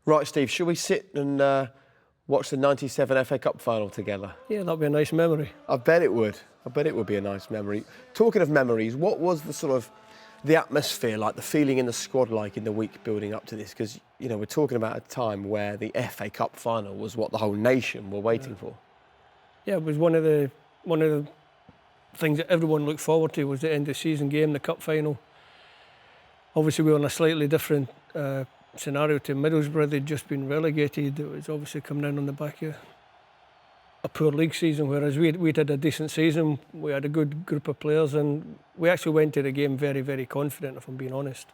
Right, Steve, should we sit and watch the 97 FA Cup final together? Yeah, that'd be a nice memory. I bet it would. I bet it would be a nice memory. Talking of memories, what was the atmosphere like, the feeling in the squad like in the week building up to this? Because, you know, we're talking about a time where the FA Cup final was what the whole nation were waiting for. Yeah, it was one of the things that everyone looked forward to, was the end of the season game, the cup final. Obviously, we were in a slightly different scenario to Middlesbrough. They'd just been relegated. It was obviously coming in on the back of a poor league season, whereas we'd had a decent season. We had a good group of players, and we actually went to the game very, very confident, if I'm being honest.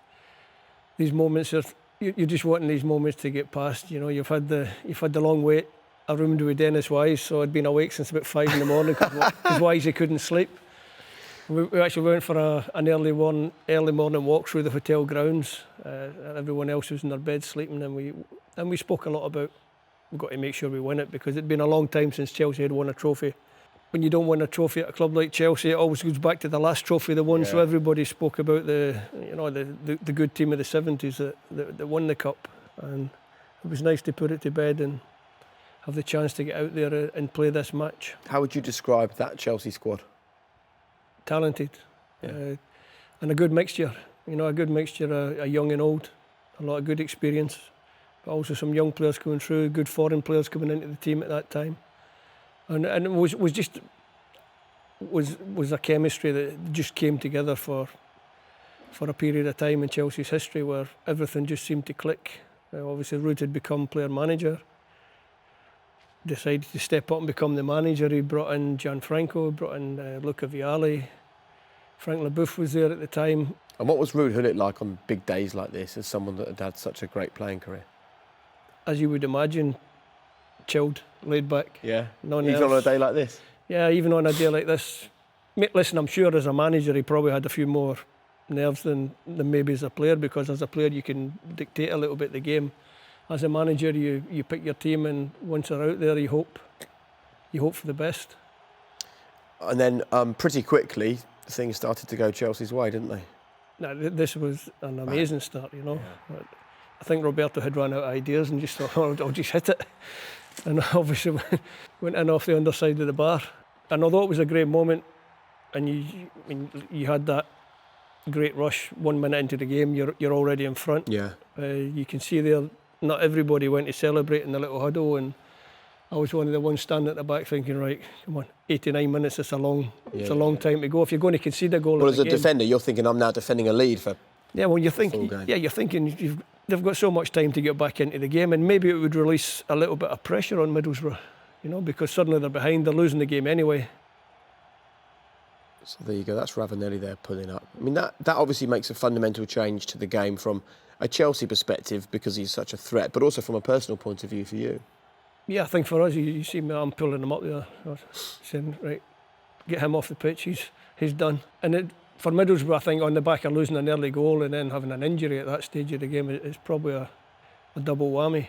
These moments are, you're just wanting these moments to get past. You know, you've had the long wait. I roomed with Dennis Wise, so I'd been awake since about 5 in the morning because Wise he couldn't sleep. We actually went for an early morning walk through the hotel grounds. Everyone else was in their bed sleeping, and we spoke a lot about we've got to make sure we win it, because it'd been a long time since Chelsea had won a trophy. When you don't win a trophy at a club like Chelsea, it always goes back to the last trophy they won. Yeah. So everybody spoke about the good team of the 70s that won the cup, and it was nice to put it to bed and have the chance to get out there and play this match. How would you describe that Chelsea squad? Talented, yeah. And a good mixture. You know, a good mixture of young and old, a lot of good experience, but also some young players coming through, good foreign players coming into the team at that time, and it was a chemistry that just came together for a period of time in Chelsea's history where everything just seemed to click. Obviously, Ruud had become player manager. Decided to step up and become the manager. He brought in Gianfranco, brought in Luca Vialli. Frank Leboeuf was there at the time. And what was Ruud Gullit like on big days like this, as someone that had had such a great playing career? As you would imagine, chilled, laid back. Yeah, no even on a day like this? Yeah, even on a day like this. Listen, I'm sure as a manager he probably had a few more nerves than maybe as a player, because as a player you can dictate a little bit the game. As a manager, you pick your team, and once they're out there, you hope for the best. And then pretty quickly, things started to go Chelsea's way, didn't they? No, this was an amazing start, you know. Yeah. I think Roberto had run out of ideas and just thought, I'll just hit it. And obviously went in off the underside of the bar. And although it was a great moment, and you had that great rush 1 minute into the game, you're already in front. Yeah. You can see there, not everybody went to celebrate in the little huddle, and I was one of the ones standing at the back thinking, right, come on, 89 minutes, it's a long time to go. If you're going to concede a goal, well, as a defender, you're thinking, I'm now defending a lead for. Yeah, well, you're thinking, they've got so much time to get back into the game, and maybe it would release a little bit of pressure on Middlesbrough, you know, because suddenly they're behind, they're losing the game anyway. So there you go, that's Ravanelli there pulling up. I mean, that obviously makes a fundamental change to the game from a Chelsea perspective, because he's such a threat, but also from a personal point of view for you. Yeah, I think for us, you see me, I'm pulling him up there, saying, right, get him off the pitch, he's done. And for Middlesbrough, I think on the back of losing an early goal and then having an injury at that stage of the game, it's probably a double whammy.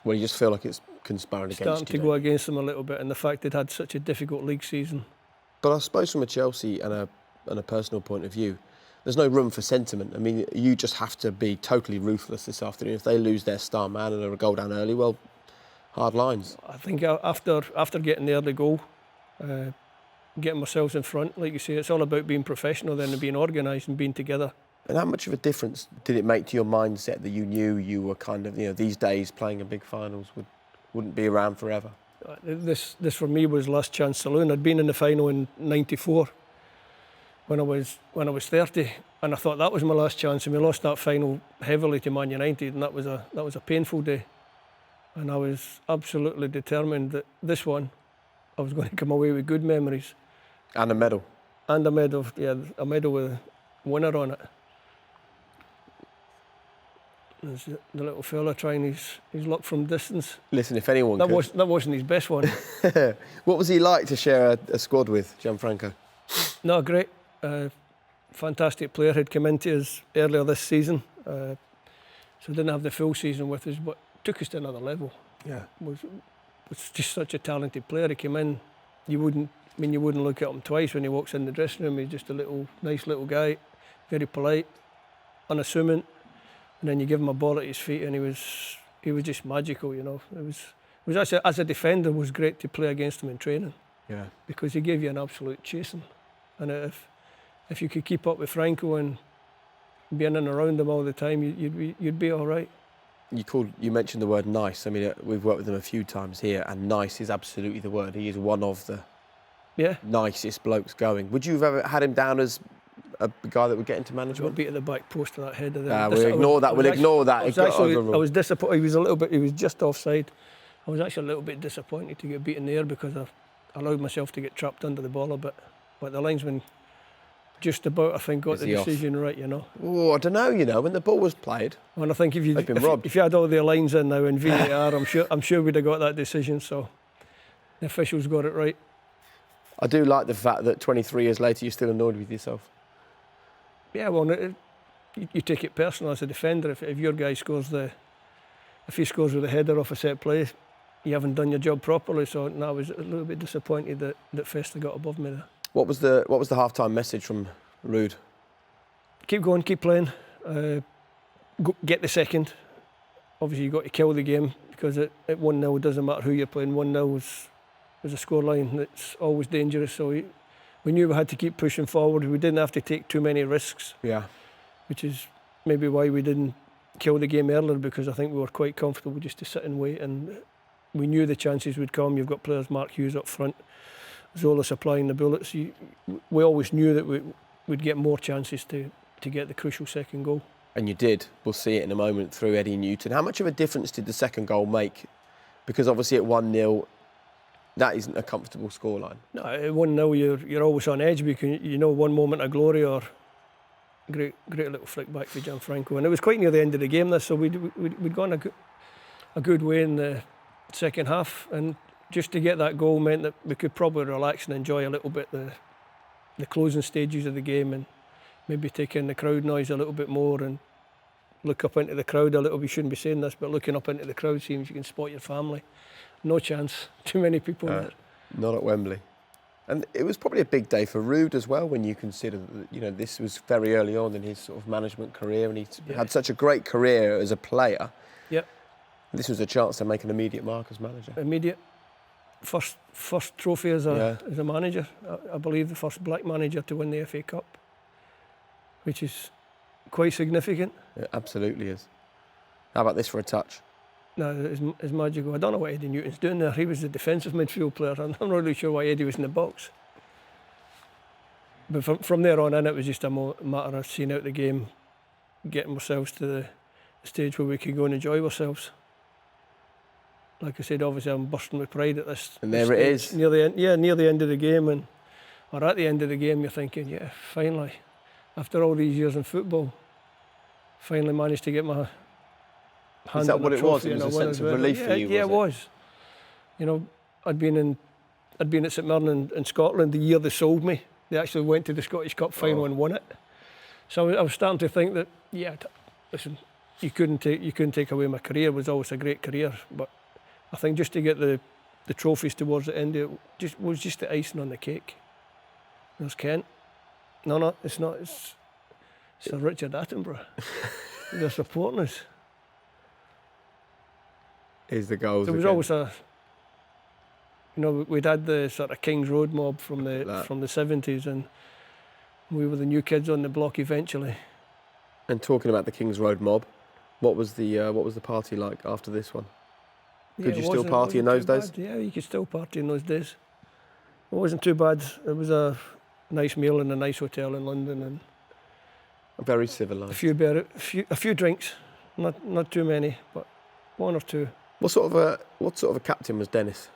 Well, you just feel like it's conspiring against you. Starting to go against them a little bit, and the fact they'd had such a difficult league season. But I suppose from a Chelsea and a personal point of view, there's no room for sentiment. I mean, you just have to be totally ruthless this afternoon. If they lose their star man and are a goal down early, well, hard lines. I think after getting the early goal, getting ourselves in front, like you say, it's all about being professional then and being organised and being together. And how much of a difference did it make to your mindset that you knew you were kind of, you know, these days playing in big finals wouldn't be around forever? This for me was last chance saloon. I'd been in the final in '94 when I was 30, and I thought that was my last chance, and we lost that final heavily to Man United, and that was a painful day. And I was absolutely determined that this one, I was going to come away with good memories. And a medal. And a medal, yeah, a medal with a winner on it. There's the little fella trying his luck from distance. Listen, if anyone that wasn't his best one. What was he like to share a squad with, Gianfranco? No, great. Fantastic player. Had come into us earlier this season. So didn't have the full season with us, but took us to another level. Yeah. Was just such a talented player. He came in, you wouldn't look at him twice when he walks in the dressing room. He's just a nice little guy, very polite, unassuming. And then you give him a ball at his feet and he was he was just magical, you know. It was actually, as a defender, it was great to play against him in training. Yeah. Because he gave you an absolute chasing. And if you could keep up with Franco and be in and around him all the time, you'd be all right. You mentioned the word nice. I mean, we've worked with him a few times here, and nice is absolutely the word. He is one of the nicest blokes going. Would you have ever had him down as a guy that would get into Got management? beat at the back post of that header. We'll ignore that. We'll ignore that. I was disappointed. He was just offside. I was actually a little bit disappointed to get beaten there because I allowed myself to get trapped under the ball a bit. But the linesman just about, I think, got the decision right, you know. Oh, I don't know, you know, when the ball was played. And I think if you had all the lines in now in VAR, I'm sure we'd have got that decision. So the officials got it right. I do like the fact that 23 years later you're still annoyed with yourself. Yeah, well, you take it personal as a defender. If your guy scores if he scores with a header off a set play, you haven't done your job properly. So I was a little bit disappointed that Festa got above me there. What was the half-time message from Ruud? Keep going, keep playing. Get the second. Obviously, you've got to kill the game because at 1-0 it doesn't matter who you're playing. 1-0 is a scoreline that's always dangerous. So we knew we had to keep pushing forward. We didn't have to take too many risks. Yeah. Which is maybe why we didn't kill the game earlier, because I think we were quite comfortable just to sit and wait, and we knew the chances would come. You've got players, Mark Hughes up front, Zola supplying the bullets. We always knew that we'd get more chances to get the crucial second goal. And you did. We'll see it in a moment through Eddie Newton. How much of a difference did the second goal make? Because obviously at 1-0, that isn't a comfortable scoreline. No, at 1-0 you're always on edge because you know one moment of glory or great little flick back for Gianfranco. And it was quite near the end of the game this, so we'd gone a good way in the second half, and just to get that goal meant that we could probably relax and enjoy a little bit the closing stages of the game, and maybe take in the crowd noise a little bit more and look up into the crowd a little. We shouldn't be saying this, but looking up into the crowd, seeing if you can spot your family. No chance. Too many people there. Not at Wembley. And it was probably a big day for Ruud as well, when you consider that, you know, this was very early on in his sort of management career, and he had such a great career as a player. Yep. This was a chance to make an immediate mark as manager. Immediate. First trophy as a manager. I believe the first black manager to win the FA Cup, which is quite significant. It absolutely is. How about this for a touch? No, it's magical. I don't know what Eddie Newton's doing there. He was the defensive midfield player. I'm not really sure why Eddie was in the box. But from there on in, it was just a matter of seeing out the game, getting ourselves to the stage where we could go and enjoy ourselves. Like I said, obviously I'm bursting with pride at this. And there it is. Near the end of the game, or at the end of the game, you're thinking, yeah, finally, after all these years in football, finally managed to get my hand. Is that what it was? It was a sense of relief for you, yeah, it was. You know, I'd been at St Mirren in Scotland the year they sold me. They actually went to the Scottish Cup final and won it. So I was starting to think that, listen, you couldn't take away my career. It was always a great career, but I think just to get the trophies towards the end, it was just the icing on the cake. There's Kent. No, it's not. It's Sir Richard Attenborough. They're supporting us. Is the goals. There was always we'd had the sort of King's Road mob from the 70s, and we were the new kids on the block eventually. And talking about the King's Road mob, what was the party like after this one? Could you still party in those days? Yeah, you could still party in those days. It wasn't too bad. It was a nice meal in a nice hotel in London, and very civilised. A few drinks, not too many, but one or two. What sort of a captain was Dennis?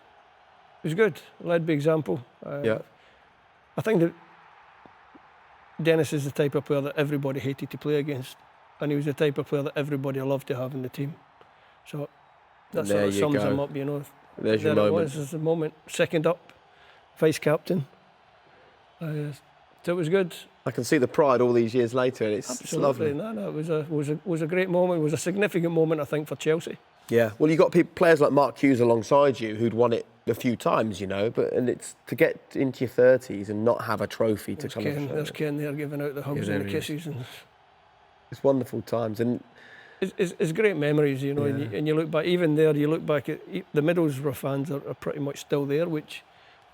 He was good. Led by example. I think that Dennis is the type of player that everybody hated to play against, and he was the type of player that everybody loved to have in the team. So that sort of sums him up, you know. There's your moment. There's the moment. Second up, vice captain. So it was good. I can see the pride all these years later, and it's lovely. No, it was a great moment. It was a significant moment, I think, for Chelsea. Yeah. Well, you got players like Mark Hughes alongside you who'd won it a few times, you know, and it's to get into your 30s and not have a trophy There's Ken there giving out the hugs and the kisses, and it's wonderful times. And It's great memories, you know, and you look back, even there, you look back at the Middlesbrough fans are pretty much still there, which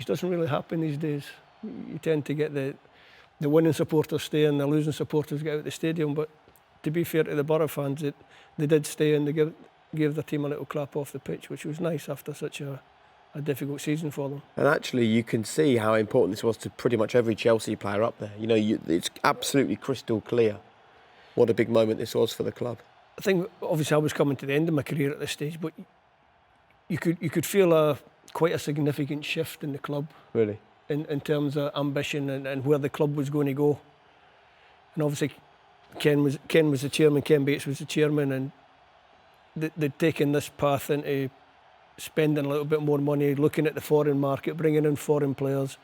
doesn't really happen these days. You tend to get the winning supporters stay and the losing supporters get out of the stadium, but to be fair to the Borough fans, they did stay and they gave their team a little clap off the pitch, which was nice after such a difficult season for them. And actually, you can see how important this was to pretty much every Chelsea player up there. You know, it's absolutely crystal clear what a big moment this was for the club. I think obviously I was coming to the end of my career at this stage, but you could feel quite a significant shift in the club. Really? In terms of ambition and where the club was going to go. And obviously Ken was the chairman, Ken Bates was the chairman, and they'd taken this path into spending a little bit more money, looking at the foreign market, bringing in foreign players.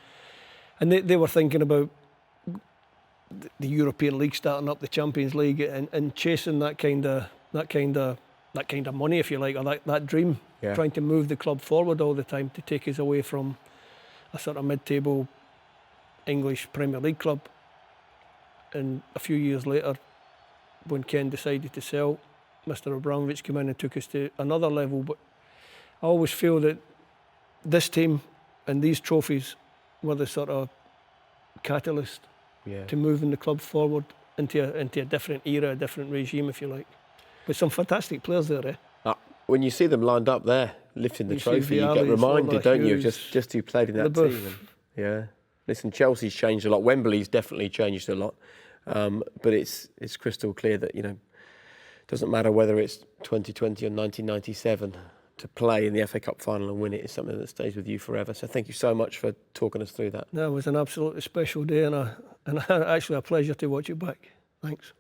And they were thinking about the European League starting up, the Champions League, and chasing that kind of money, if you like, or that dream, trying to move the club forward all the time to take us away from a sort of mid-table English Premier League club. And a few years later, when Ken decided to sell, Mr. Abramovich came in and took us to another level. But I always feel that this team and these trophies were the sort of catalyst to moving the club forward into a different era, a different regime, if you like. With some fantastic players there, When you see them lined up there, lifting the trophy, you get reminded, don't you, just who played in that team. And, listen, Chelsea's changed a lot. Wembley's definitely changed a lot. But it's crystal clear that, you know, it doesn't matter whether it's 2020 or 1997, to play in the FA Cup final and win it is something that stays with you forever. So thank you so much for talking us through that. No, it was an absolutely special day and actually a pleasure to watch it back. Thanks.